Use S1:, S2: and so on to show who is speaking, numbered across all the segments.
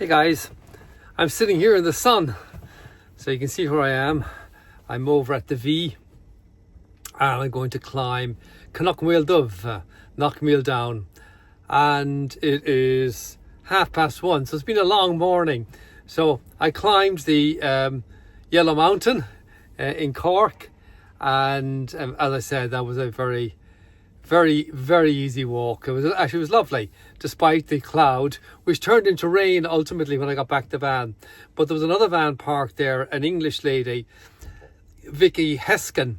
S1: Hey guys, I'm sitting here in the sun, so you can see where I am. I'm over at the V, and I'm going to climb Knockmealdown, and it is 1:30, so it's been a long morning. So I climbed the Yellow Mountain in Cork, and as I said, that was a very easy walk. It was lovely, despite the cloud, which turned into rain ultimately when I got back to the van. But there was another van parked there, an English lady, Vicky Heskin,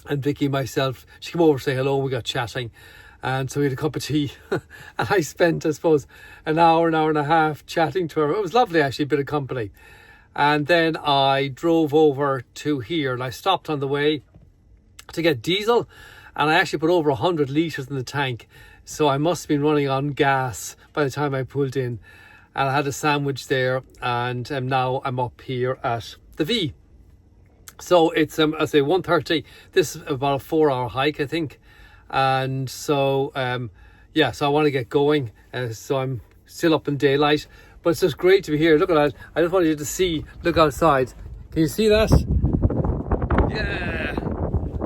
S1: and Vicky and myself, she came over to say hello, and we got chatting, and so we had a cup of tea and I spent, I suppose, an hour and a half chatting to her. It was lovely, actually, a bit of company. And then I drove over to here, and I stopped on the way to get diesel, and I actually put over 100 litres in the tank, so I must have been running on gas by the time I pulled in. And I had a sandwich there, and now I'm up here at the V. So it's I say 1:30. This is about a 4-hour hike, I think, and so so I want to get going. So I'm still up in daylight, but it's just great to be here. Look at that! I just wanted you to see. Look outside. Can you see that? Yeah,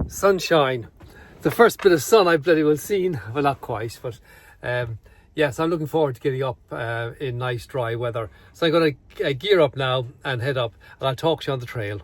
S1: sunshine. The first bit of sun I've bloody well seen. Well, not quite, but so I'm looking forward to getting up in nice dry weather. So I'm going to gear up now and head up, and I'll talk to you on the trail.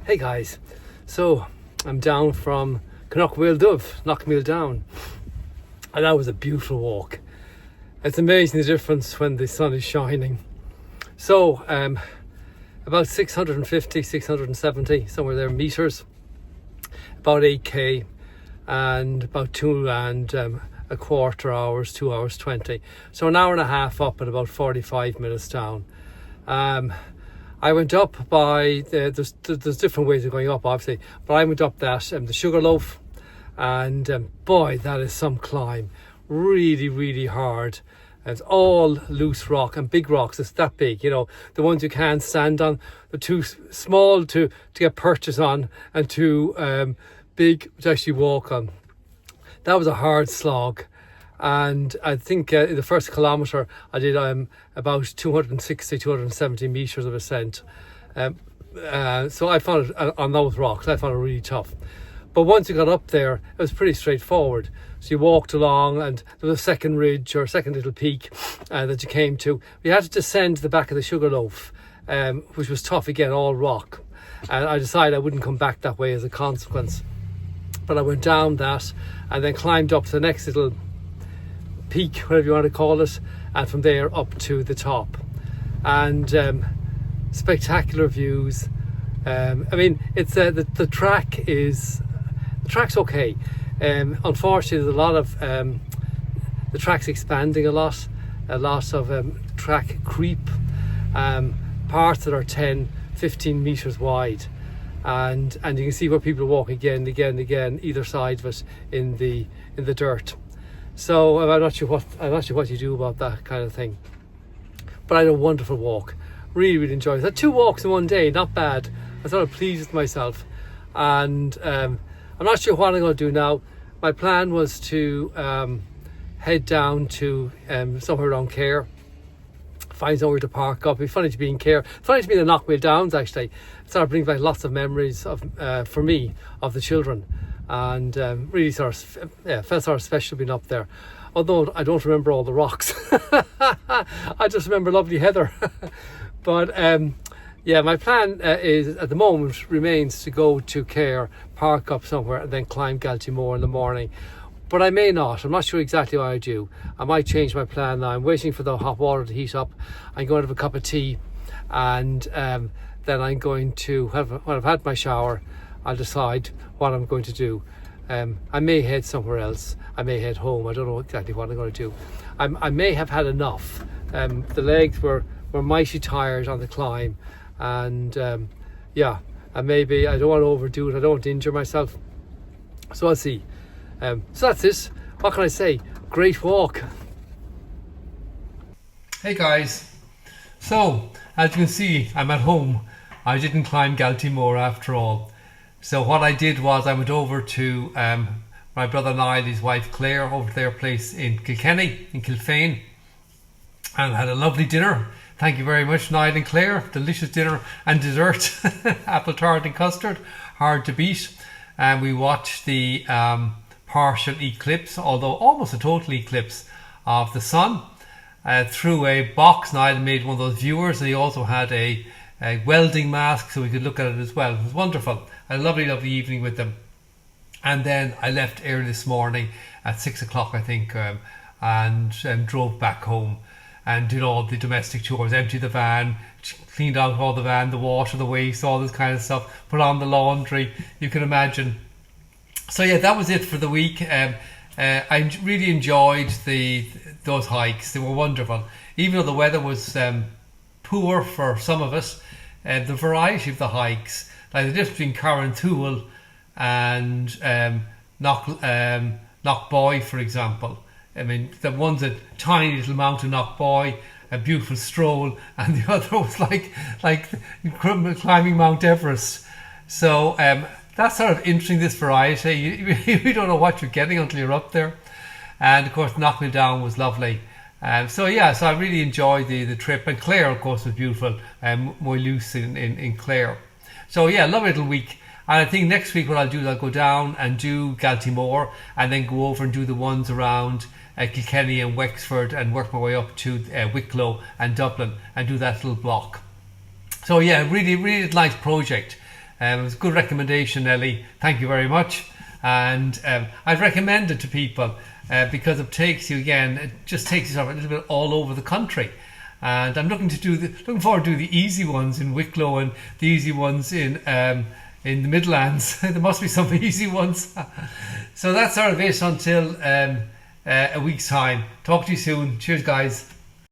S1: Hey guys, so I'm down from Knockmealdown, and that was a beautiful walk. It's amazing the difference when the sun is shining. So about 650, 670, somewhere there, meters, about 8k, and about 2.25 hours, 2 hours 20. So an hour and a half up and about 45 minutes down. I went up by there's different ways of going up, obviously, but I went up that the Sugarloaf, and boy, that is some climb. Really hard. It's all loose rock and big rocks. It's that big, you know, the ones you can't stand on. They're too small to get purchase on, and too big to actually walk on. That was a hard slog. And I think in the first kilometre I did about 270 metres of ascent. So I found it, on those rocks, I found it really tough. But once you got up there, it was pretty straightforward. So you walked along, and there was a second ridge or second little peak that you came to. You had to descend the back of the Sugarloaf, which was tough again, all rock. And I decided I wouldn't come back that way as a consequence. But I went down that and then climbed up to the next little peak, whatever you want to call it, and from there up to the top, and spectacular views. I mean, it's the track's okay. Unfortunately, there's a lot of the track's expanding a lot of track creep, parts that are 10-15 meters wide, and you can see where people walk again either side of it in the dirt. So I'm not sure what you do about that kind of thing. But I had a wonderful walk. Really enjoyed it. I had 2 walks in one day, not bad. I sort of pleased with myself. And I'm not sure what I'm going to do now. My plan was to head down to somewhere around Care find somewhere to park up. It'd be funny to be in Care. Funny to be in the Knockmeal Downs, actually. It sort of brings back lots of memories of, for me, of the children. And really felt sort of special being up there. Although I don't remember all the rocks. I just remember lovely heather. But yeah, my plan is, at the moment, remains to go to Care, park up somewhere, and then climb Galtymore in the morning. But I may not. I'm not sure exactly what I do. I might change my plan now. I'm waiting for the hot water to heat up. I'm going to have a cup of tea, and then I'm going to when I've had my shower, I'll decide what I'm going to do. I may head somewhere else. I may head home. I don't know exactly what I'm going to do. I may have had enough. The legs were mighty tired on the climb, and yeah, and maybe I don't want to overdo it. I don't want to injure myself. So I'll see. So that's it. What can I say? Great walk. Hey guys. So as you can see, I'm at home. I didn't climb Galtymore after all. So what I did was I went over to my brother Niall, his wife Claire, over to their place in Kilkenny, in Kilfane, and had a lovely dinner. Thank you very much, Niall and Claire. Delicious dinner and dessert. Apple tart and custard. Hard to beat. And we watched the partial eclipse, although almost a total eclipse of the sun, through a box. Niall made one of those viewers, and he also had a welding mask so we could look at it as well. It was wonderful. A lovely evening with them. And then I left early this morning at 6 o'clock, I think, and drove back home and did all the domestic chores, emptied the van, cleaned out all the van, the water, the waste, all this kind of stuff, put on the laundry, you can imagine. So yeah, that was it for the week. I really enjoyed those hikes. They were wonderful. Even though the weather was poor for some of us, the variety of the hikes, like the difference between Carrantoul and Knockboy, for example. I mean, the one's a tiny little mountain, Knockboy, a beautiful stroll, and the other was like climbing Mount Everest. So that's sort of interesting, this variety. You don't know what you're getting until you're up there. And of course, Knockmealdown was lovely. So yeah, so I really enjoyed the trip. And Clare, of course, was beautiful. More loose in Clare. So yeah, lovely little week. And I think next week what I'll do is I'll go down and do Galtymore, and then go over and do the ones around Kilkenny and Wexford, and work my way up to Wicklow and Dublin, and do that little block. So yeah, really nice project. It was a good recommendation, Ellie. Thank you very much. And I'd recommend it to people because it takes you, again, it just takes you sort of a little bit all over the country. And I'm looking forward to do the easy ones in Wicklow and the easy ones in the Midlands. There must be some easy ones. So that's sort of it until a week's time. Talk to you soon. Cheers, guys.